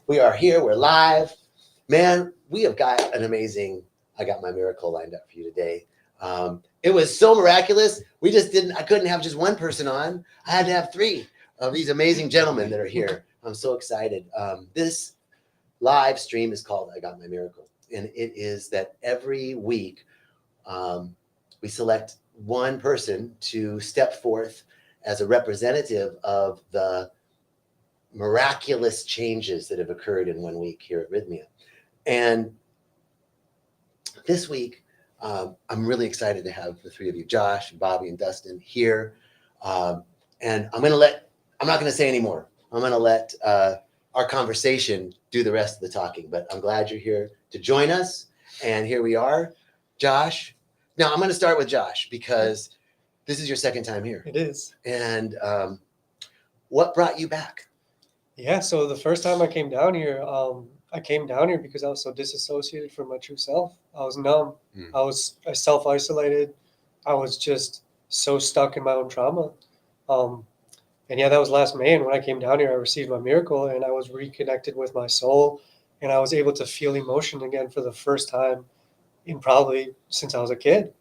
We are here. We're live. Man, we have got an amazing, I got my miracle lined up for you today. It was so miraculous. I couldn't have just one person on. I had to have three of these amazing gentlemen that are here. I'm so excited. This live stream is called I Got My Miracle. And it is that every week we select one person to step forth as a representative of the miraculous changes that have occurred in 1 week here at Rythmia. And this week, I'm really excited to have the three of you, Josh, Bobby, and Dustin, here. And I'm not going to say any more. I'm going to let our conversation do the rest of the talking. But I'm glad you're here to join us. And here we are. Josh. Now, I'm going to start with Josh because this is your second time here. It is. And what brought you back? Yeah, so the first time I came down here because I was so disassociated from my true self. I was numb. I self-isolated. I was just so stuck in my own trauma. And yeah, that was last May. And when I came down here, I received my miracle and I was reconnected with my soul. And I was able to feel emotion again for the first time in probably since I was a kid.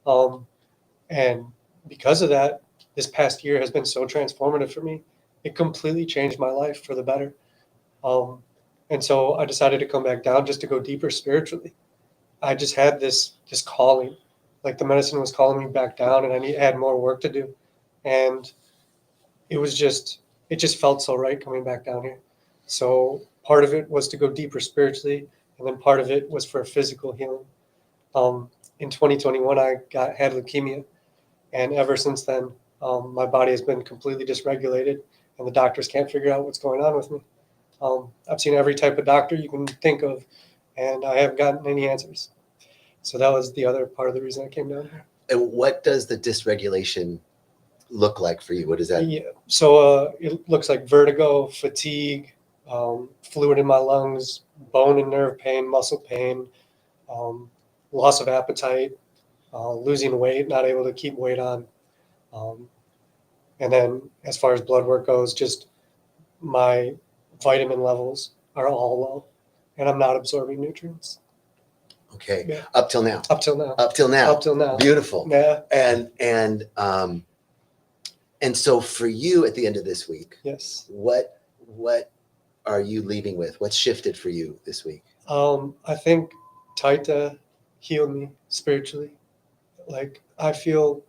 And because of that, this past year has been so transformative for me. It completely changed my life for the better. And so I decided to come back down just to go deeper spiritually. I just had this calling, like the medicine was calling me back down and I had more work to do. And it just felt so right coming back down here. So part of it was to go deeper spiritually. And then part of it was for physical healing. In 2021, I had leukemia. And ever since then, my body has been completely dysregulated and the doctors can't figure out what's going on with me. I've seen every type of doctor you can think of, and I haven't gotten any answers. So that was the other part of the reason I came down here. And what does the dysregulation look like for you? What is that? Yeah. So it looks like vertigo, fatigue, fluid in my lungs, bone and nerve pain, muscle pain, loss of appetite, losing weight, not able to keep weight on. And then as far as blood work goes, just my vitamin levels are all low and I'm not absorbing nutrients. Okay. Yeah. Up till now. Up till now. Up till now. Up till now. Beautiful. Yeah. And so for you at the end of this week, Yes. What are you leaving with? What's shifted for you this week? I think Taita healed me spiritually. Like I feel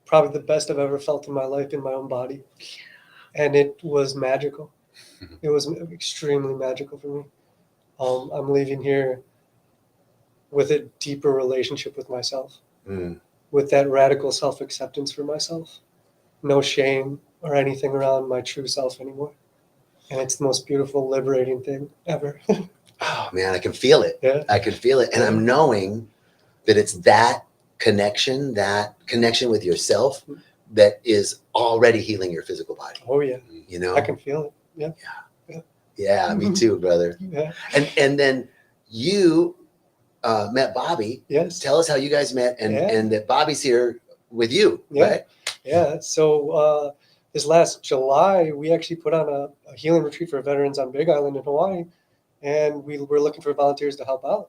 probably the best I've ever felt in my life in my own body. And it was magical. It was extremely magical for me. I'm leaving here with a deeper relationship with myself, with that radical self-acceptance for myself. No shame or anything around my true self anymore. And it's the most beautiful, liberating thing ever. Oh, man, I can feel it. Yeah. I can feel it. And I'm knowing that it's that connection with yourself that is already healing your physical body. Oh, yeah. You know? I can feel it. Yeah. Yeah, me too, brother. Yeah. And then you met Bobby. Yes. Tell us how you guys met and that Bobby's here with you, Yeah. right? Yeah. So this last July, we actually put on a healing retreat for veterans on Big Island in Hawaii. And we were looking for volunteers to help out.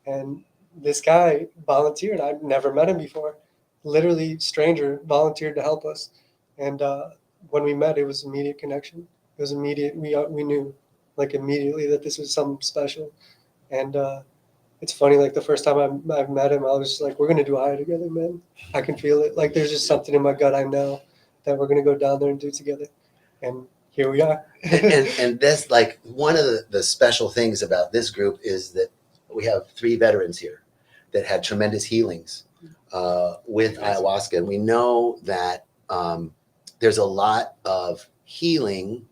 And this guy volunteered. I'd never met him before. Literally stranger volunteered to help us. And when we met, it was immediate connection. It was immediate. We knew like immediately that this was something special. And it's funny, like the first time I met him, I was just like, we're going to do Aya together, man. I can feel it. Like there's just something in my gut. I know that we're going to go down there and do it together. And here we are. and this, like one of the special things about this group is that we have 3 veterans here that had tremendous healings with ayahuasca. And we know that there's a lot of healing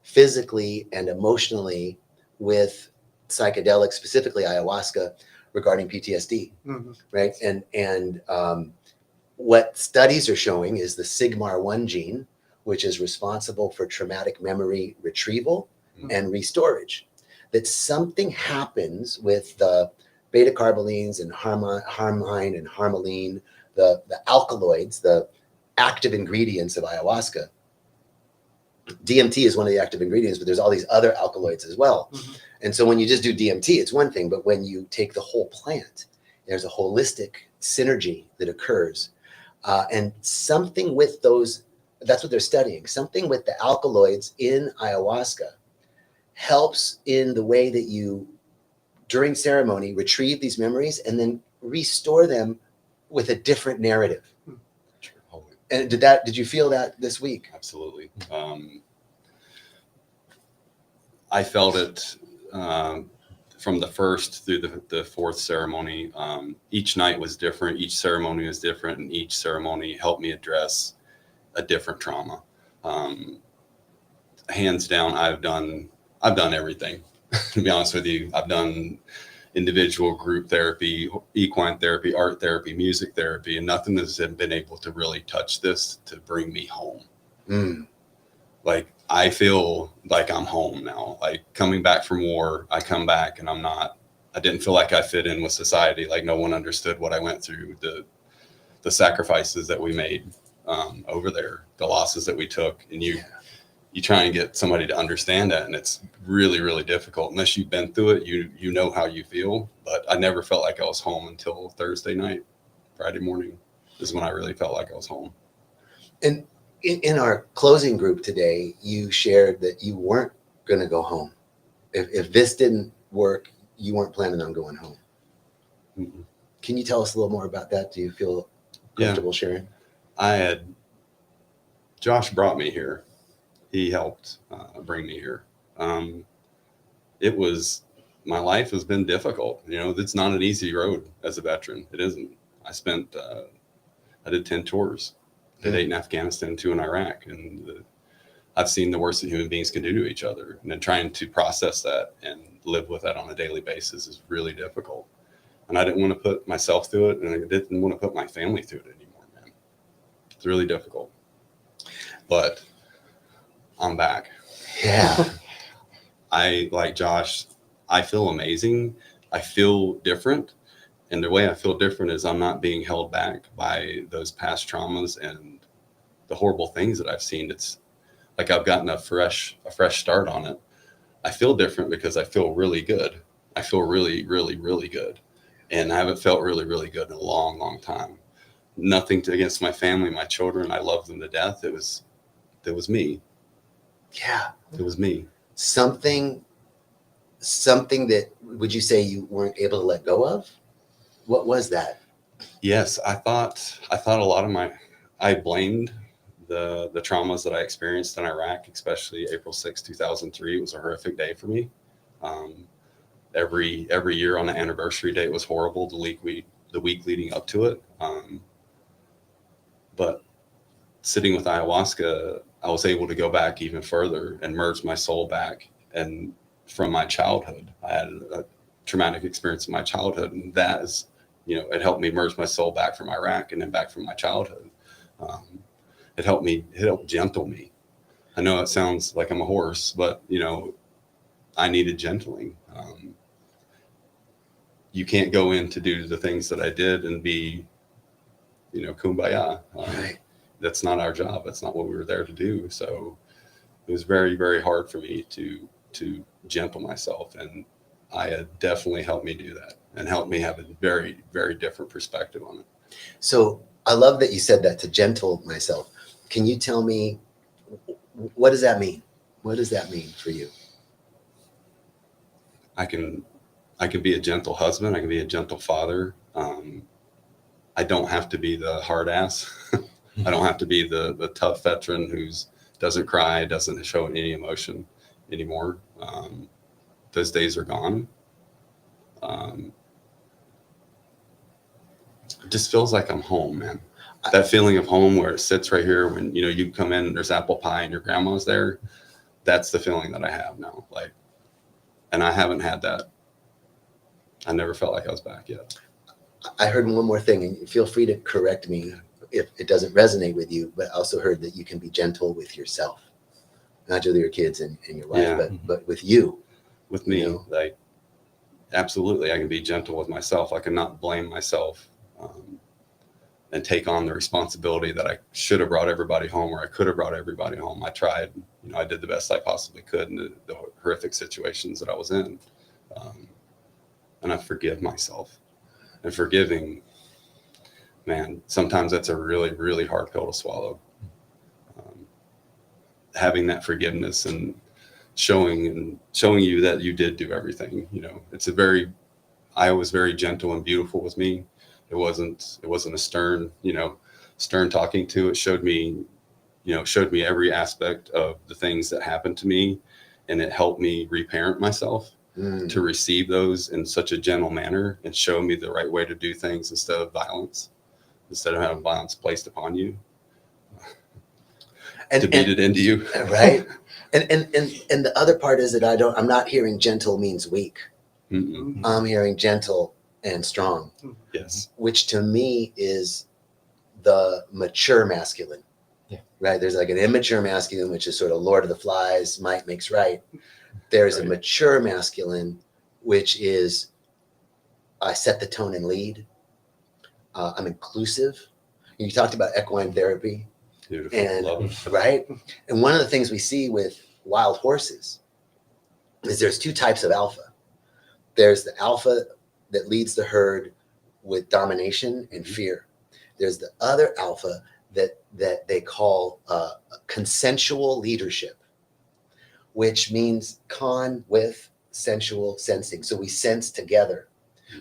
physically and emotionally with psychedelics, specifically ayahuasca, regarding PTSD, right? And what studies are showing is the Sigmar-1 gene, which is responsible for traumatic memory retrieval and restorage, that something happens with the beta carbolines and harmine and harmaline, the alkaloids, the active ingredients of ayahuasca, DMT is one of the active ingredients, but there's all these other alkaloids as well. Mm-hmm. And so when you just do DMT, it's one thing, but when you take the whole plant, there's a holistic synergy that occurs. And something with those, that's what they're studying, something with the alkaloids in ayahuasca helps in the way that you, during ceremony, retrieve these memories and then restore them with a different narrative. And did you feel that this week? Absolutely. I felt it from the first through the fourth ceremony. Each night was different. Each ceremony was different, and each ceremony helped me address a different trauma. Hands down, I've done everything. To be honest with you, I've done individual, group therapy, equine therapy, art therapy, music therapy, and nothing has been able to really touch this to bring me home. Like, I feel like I'm home now. Like, coming back from war, I come back and I didn't feel like I fit in with society. Like, no one understood what I went through, the sacrifices that we made over there, the losses that we took. And you try and get somebody to understand that, and it's really, really difficult. Unless you've been through it, you know how you feel. But I never felt like I was home until Thursday night. Friday morning is when I really felt like I was home. And in our closing group today, you shared that you weren't going to go home. If this didn't work, you weren't planning on going home. Mm-mm. Can you tell us a little more about that? Do you feel comfortable sharing? Josh brought me here. He helped bring me here. My life has been difficult. It's not an easy road as a veteran. It isn't. I did 10 tours. Did 8 in Afghanistan, 2 in Iraq. And I've seen the worst that human beings can do to each other. And then trying to process that and live with that on a daily basis is really difficult. And I didn't want to put myself through it. And I didn't want to put my family through it anymore, man. It's really difficult. But I'm back. Yeah. Like Josh, I feel amazing. I feel different. And the way I feel different is I'm not being held back by those past traumas and the horrible things that I've seen. It's like I've gotten a fresh start on it. I feel different because I feel really good. I feel really, really, really good. And I haven't felt really, really good in a long, long time. Nothing against my family, my children. I love them to death. It was me. Yeah. It was me. Something that, would you say you weren't able to let go of? What was that? Yes, I thought a lot of I blamed the traumas that I experienced in Iraq, especially April 6, 2003. It was a horrific day for me. Every year on the anniversary day, it was horrible. The week leading up to it. But sitting with ayahuasca, I was able to go back even further and merge my soul back. And from my childhood, I had a traumatic experience in my childhood, and that is, it helped me merge my soul back from Iraq and then back from my childhood. It helped gentle me. I know it sounds like I'm a horse, but I needed gentling. You can't go in to do the things that I did and be, kumbaya. Right. That's not our job. That's not what we were there to do. So it was very, very hard for me to gentle myself. And Aya definitely helped me do that and helped me have a very, very different perspective on it. So I love that you said that, to gentle myself. Can you tell me, what does that mean? What does that mean for you? I can be a gentle husband. I can be a gentle father. I don't have to be the hard ass. I don't have to be the tough veteran who doesn't cry, doesn't show any emotion anymore. Those days are gone. It just feels like I'm home, man. That feeling of home where it sits right here when, you come in, there's apple pie and your grandma's there. That's the feeling that I have now. Like, and I haven't had that. I never felt like I was back yet. I heard one more thing, and feel free to correct me if it doesn't resonate with you, but I also heard that you can be gentle with yourself, not just with your kids and your wife, but with you. With me, like, absolutely. I can be gentle with myself. I cannot blame myself. and take on the responsibility that I should have brought everybody home, or I could have brought everybody home. I tried, I did the best I possibly could in the horrific situations that I was in. And I forgive myself. And forgiving, man, sometimes that's a really, really hard pill to swallow. Having that forgiveness and showing you that you did do everything, I was very gentle and beautiful with me. It wasn't a stern talking to. It showed me every aspect of the things that happened to me, and it helped me reparent myself to receive those in such a gentle manner and show me the right way to do things instead of having violence placed upon you, to beat it into you. Right. And the other part is that I'm not hearing gentle means weak. Mm-mm. I'm hearing gentle and strong. Yes. Which to me is the mature masculine. Yeah. Right. There's like an immature masculine, which is sort of Lord of the Flies, might makes right. There's a mature masculine, which is I set the tone and lead. I'm inclusive. You talked about equine therapy. Beautiful. And Love it. right. And one of the things we see with wild horses is there's two types of alpha. There's the alpha that leads the herd with domination and fear. There's the other alpha that they call consensual leadership, which means con with sensual sensing. So we sense together.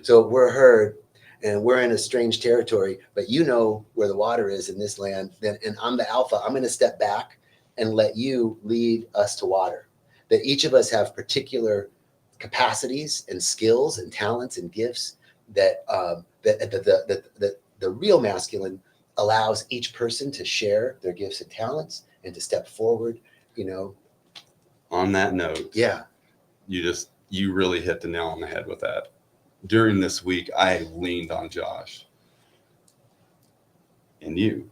So we're a herd and we're in a strange territory, but you know where the water is in this land, and I'm the alpha. I'm going to step back and let you lead us to water. That each of us have particular capacities and skills and talents and gifts that the real masculine allows each person to share their gifts and talents and to step forward. On that note, Yeah. You really hit the nail on the head with that. During this week, I leaned on Josh and you.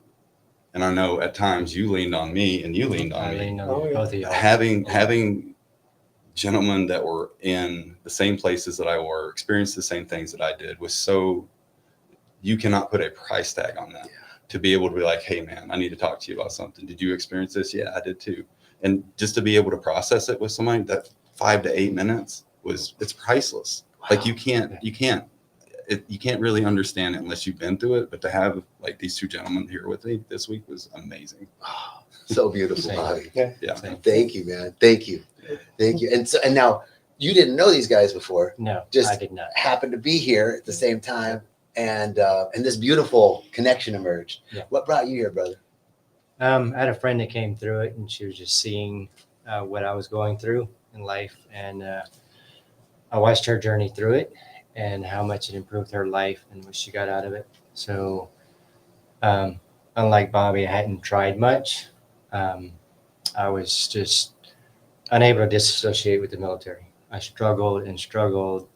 And I know at times you leaned on me and you leaned on I me. leaned on Oh, yeah. both of y'all. Having gentlemen that were in the same places that I were, experienced the same things that I did, was so, you cannot put a price tag on that. Yeah. To be able to be like, hey man, I need to talk to you about something. Did you experience this? Yeah, I did too. And just to be able to process it with somebody, that 5 to 8 minutes it's priceless. Wow. Like you can't really understand it unless you've been through it. But to have like these two gentlemen here with me this week was amazing. Oh, so beautiful, Same. Bobby. Yeah. Same. Thank you, man. Thank you. And now you didn't know these guys before. No, Just I did not. happened to be here at the same time, and this beautiful connection emerged. Yeah. What brought you here, brother? I had a friend that came through it, and she was just seeing what I was going through in life, and I watched her journey through it and how much it improved her life and what she got out of it. So, unlike Bobby, I hadn't tried much. I was just unable to disassociate with the military. I struggled and struggled.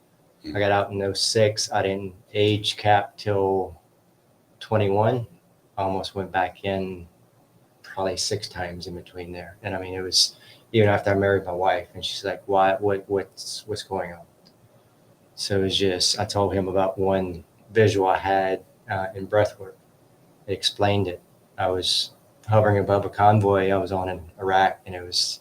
I got out in 2006. I didn't age cap till 21. I almost went back in probably 6 times in between there. And I mean, it was even after I married my wife, and she's like, what's going on? So it was just, I told him about one visual I had in breathwork. It explained it. I was hovering above a convoy I was on in Iraq, and it was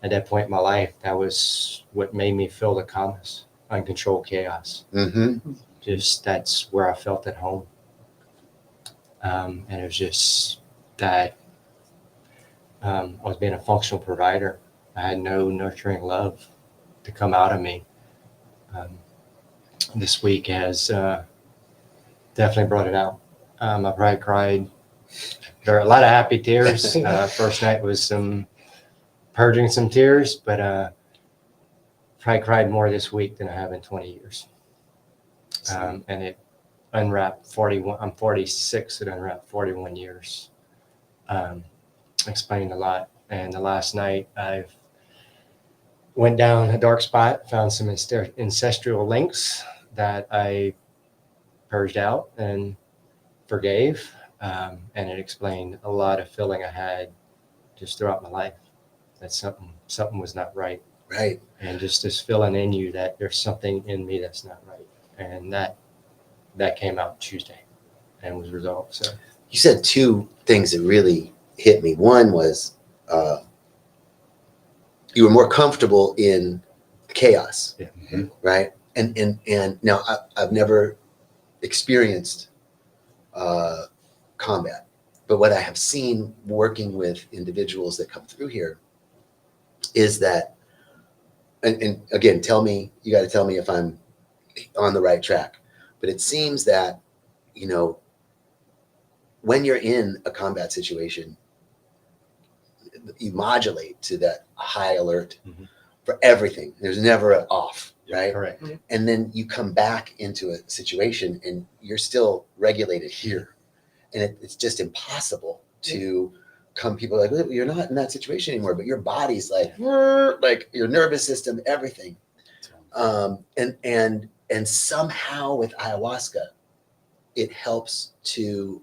at that point in my life, that was what made me feel the calmness, uncontrolled chaos. Mm-hmm. Just that's where I felt at home. And it was just that I was being a functional provider. I had no nurturing love to come out of me. This week has definitely brought it out. I probably cried. There are a lot of happy tears. First night was some purging some tears, but probably cried more this week than I have in 20 years. And it unwrapped 41. I'm 46. It unwrapped 41 years. Explained a lot. And the last night I went down a dark spot, found some ancestral links that I purged out and forgave. And it explained a lot of feeling I had just throughout my life, that something was not right. Right. And just this feeling in you that there's something in me that's not right. And that came out Tuesday. and was resolved. So You said two things that really hit me. One was you were more comfortable in chaos, yeah. right? And now I've never experienced combat, but what I have seen working with individuals that come through here is that, and again, you got to tell me if I'm on the right track, but it seems that, you know, when you're in a combat situation, you modulate to that high alert Mhm. for everything. There's never an off, right? Correct. And then you come back into a situation and you're still regulated here. And it's just impossible to come. People are like, you're not in that situation anymore, but your body's like your nervous system, everything. And somehow with ayahuasca, it helps to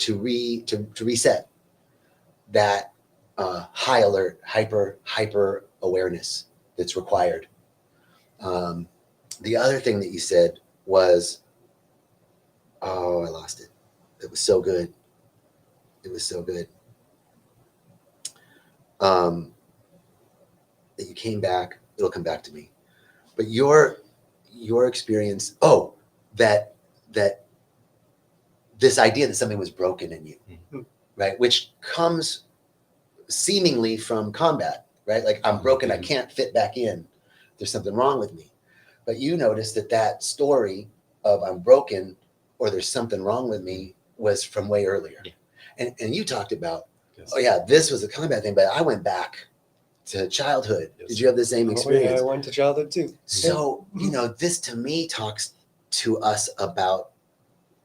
reset that high alert, hyper awareness that's required. The other thing that you said was, oh, I lost it. It was so good. It was so good. That you came back. It'll come back to me. But your experience. Oh, that this idea that something was broken in you, right? Which comes seemingly from combat, right? Like I'm broken. I can't fit back in. There's something wrong with me. But you noticed that story of I'm broken or there's something wrong with me was from way earlier. Yeah. And you talked about, Yes. oh yeah, this was a combat thing, but I went back to childhood. Yes. Did you have the same Oh, experience? yeah, I went to childhood too. So, you know, this to me talks to us about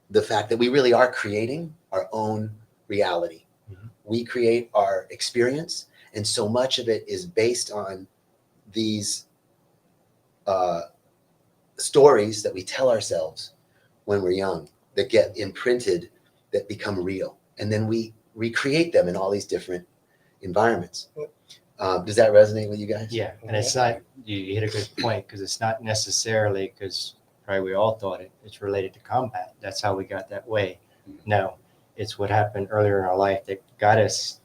the fact that we really are creating our own reality. Mm-hmm. We create our experience, and so much of it is based on these stories that we tell ourselves when we're young that get imprinted, that become real. And then we recreate them in all these different environments. Does that resonate with you guys? Yeah, and it's not, you hit a good point, because it's not necessarily, because probably we all thought it's related to combat. That's how we got that way. No, it's what happened earlier in our life that got us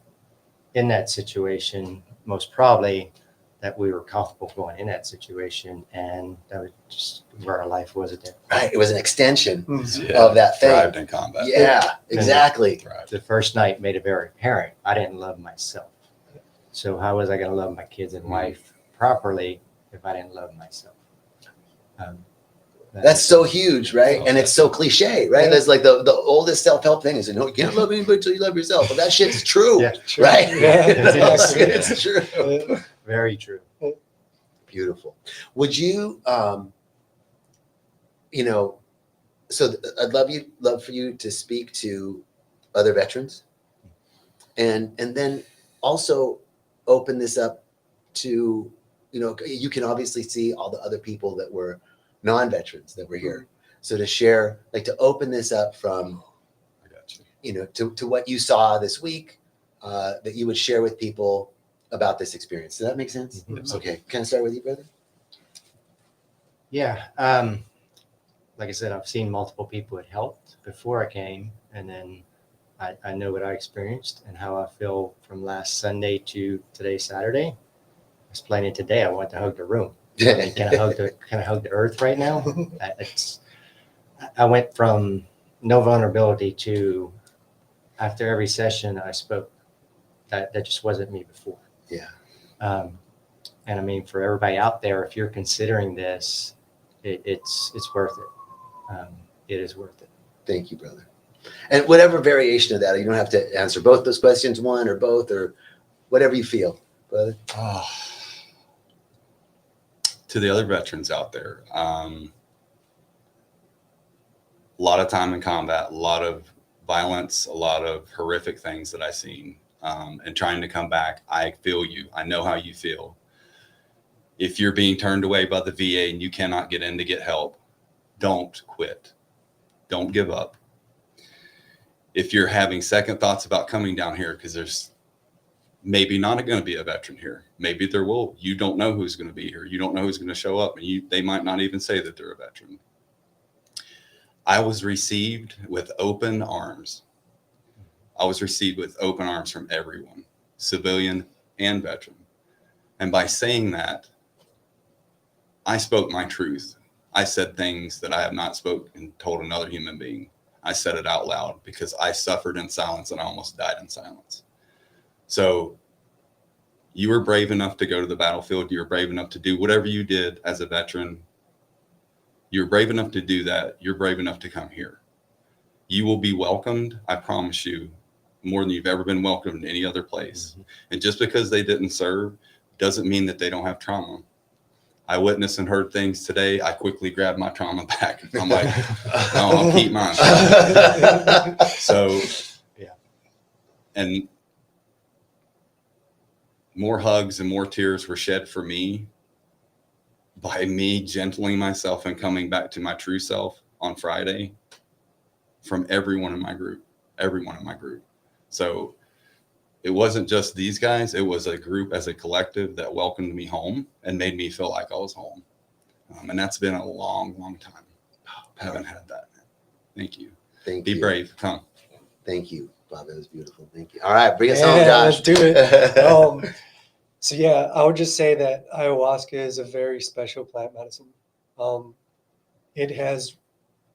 in that situation, most probably that we were comfortable going in that situation, and that was just where our life was at that point. Right. It was an extension Yeah. of that thing. Thrived in combat. Yeah, exactly. Thrived. The first night made it very apparent I didn't love myself. So how was I going to love my kids and wife properly if I didn't love myself? That's so huge, right? And it's so cliche, right? Yeah. That's like the oldest self-help thing is, you know, you can't love anybody until you love yourself. But that shit's true, Yeah, True. right? Yeah, exactly. It's true. Yeah. very true. Beautiful. Would you, you know, so I'd love for you to speak to other veterans, and then also open this up to, you know, you can obviously see all the other people that were non-veterans that were here. So to share, like to open this up from, I got you. you know, to what you saw this week, that you would share with people about this experience. Does that make sense? Mhm. Okay. Can I start with you, brother? Yeah. Like I said, I've seen multiple people it helped before I came, and then I know what I experienced and how I feel from last Sunday to today, Saturday. I was playing it today. I want to hug the room. I mean, can I hug the earth right now? I went from no vulnerability to, after every session I spoke. That just wasn't me before. Yeah. And I mean, for everybody out there, if you're considering this, it's worth it. It is worth it. Thank you, brother. And whatever variation of that, you don't have to answer both those questions, one or both, or whatever you feel, brother. Oh. To the other veterans out there, a lot of time in combat, a lot of violence, a lot of horrific things that I've seen, and trying to come back. I feel you. I know how you feel. If you're being turned away by the VA and you cannot get in to get help, don't quit. Don't give up. If you're having second thoughts about coming down here, because there's maybe not going to be a veteran here. Maybe there will. You don't know who's going to be here. You don't know who's going to show up, and they might not even say that they're a veteran. I was received with open arms. I was received with open arms from everyone, civilian and veteran. And by saying that, I spoke my truth. I said things that I have not spoken and told another human being. I said it out loud because I suffered in silence and I almost died in silence. So you were brave enough to go to the battlefield. You were brave enough to do whatever you did as a veteran. You're brave enough to do that. You're brave enough to come here. You will be welcomed, I promise you, more than you've ever been welcomed in any other place. Mm-hmm. And just because they didn't serve doesn't mean that they don't have trauma. I witnessed and heard things today. I quickly grabbed my trauma back. I'm like, no, I'll keep mine. So, yeah. And more hugs and more tears were shed for me by me gentling myself and coming back to my true self on Friday from everyone in my group. So it wasn't just these guys. It was a group as a collective that welcomed me home and made me feel like I was home. And that's been a long, long time. I haven't had that. Thank you. Be brave. Come. Thank you, Bob. That was beautiful. Thank you. All right. Bring us home, Josh. Let's do it. So yeah, I would just say that ayahuasca is a very special plant medicine. It has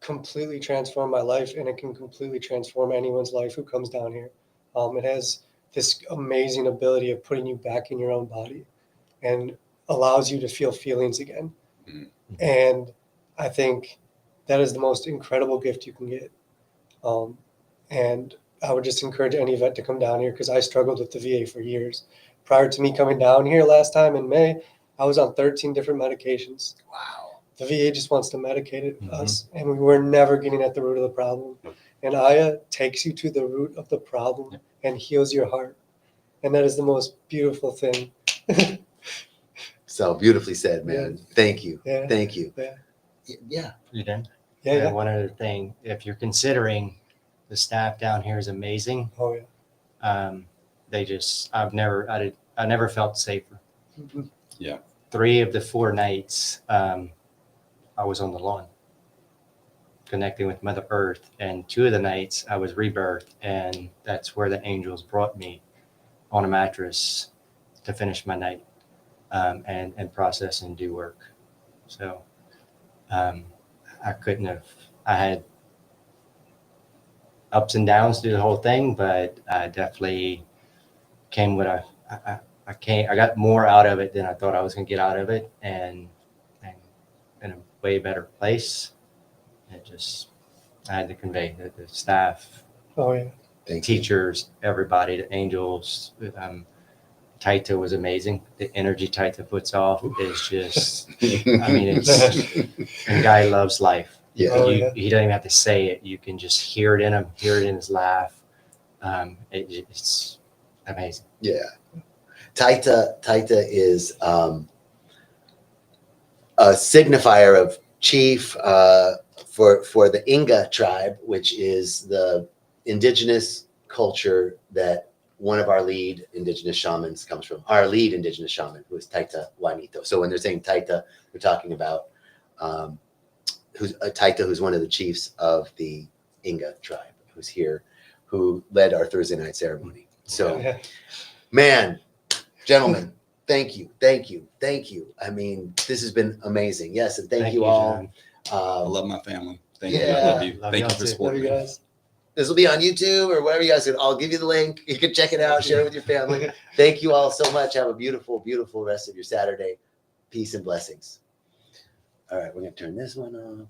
completely transformed my life, and it can completely transform anyone's life who comes down here. It has this amazing ability of putting you back in your own body and allows you to feel feelings again. Mm-hmm. And I think that is the most incredible gift you can get. And I would just encourage any vet to come down here because I struggled with the VA for years. Prior to me coming down here last time in May, I was on 13 different medications. Wow. The VA just wants to medicate us, and we were never getting at the root of the problem. And Aya takes you to the root of the problem and heals your heart. And that is the most beautiful thing. So beautifully said, man. Yeah. Thank you. Yeah. Thank you. Yeah. Yeah. You done? Yeah. One other thing, if you're considering, the staff down here is amazing. Oh yeah. I never felt safer. Mm-hmm. Yeah. 3 of the 4 nights, I was on the lawn connecting with Mother Earth, and 2 of the nights I was rebirthed, and that's where the angels brought me on a mattress to finish my night, and process and do work. So I had ups and downs through the whole thing, but I definitely came with I got more out of it than I thought I was going to get out of it, and in a way better place. I had to convey the staff, teachers, everybody, the angels. Taita was amazing. The energy Taita puts off is just, I mean, and guy loves life. Yeah. He doesn't even have to say it. You can just hear it in him, hear it in his laugh. It's amazing. Yeah. Taita is a signifier of chief for the Inga tribe, which is the indigenous culture that one of our lead indigenous shamans comes from. Our lead indigenous shaman, who is Taita Juanito. So when they're saying Taita, we're talking about Taita, who's one of the chiefs of the Inga tribe, who's here, who led our Thursday night ceremony. So, man, gentlemen, thank you. I mean, this has been amazing. Yes, and thank you all. I love my family. Thank you. I love you. Thank you for supporting me. Guys. This will be on YouTube or whatever you guys do. I'll give you the link. You can check it out, share it with your family. Thank you all so much. Have a beautiful, beautiful rest of your Saturday. Peace and blessings. All right, we're going to turn this one off.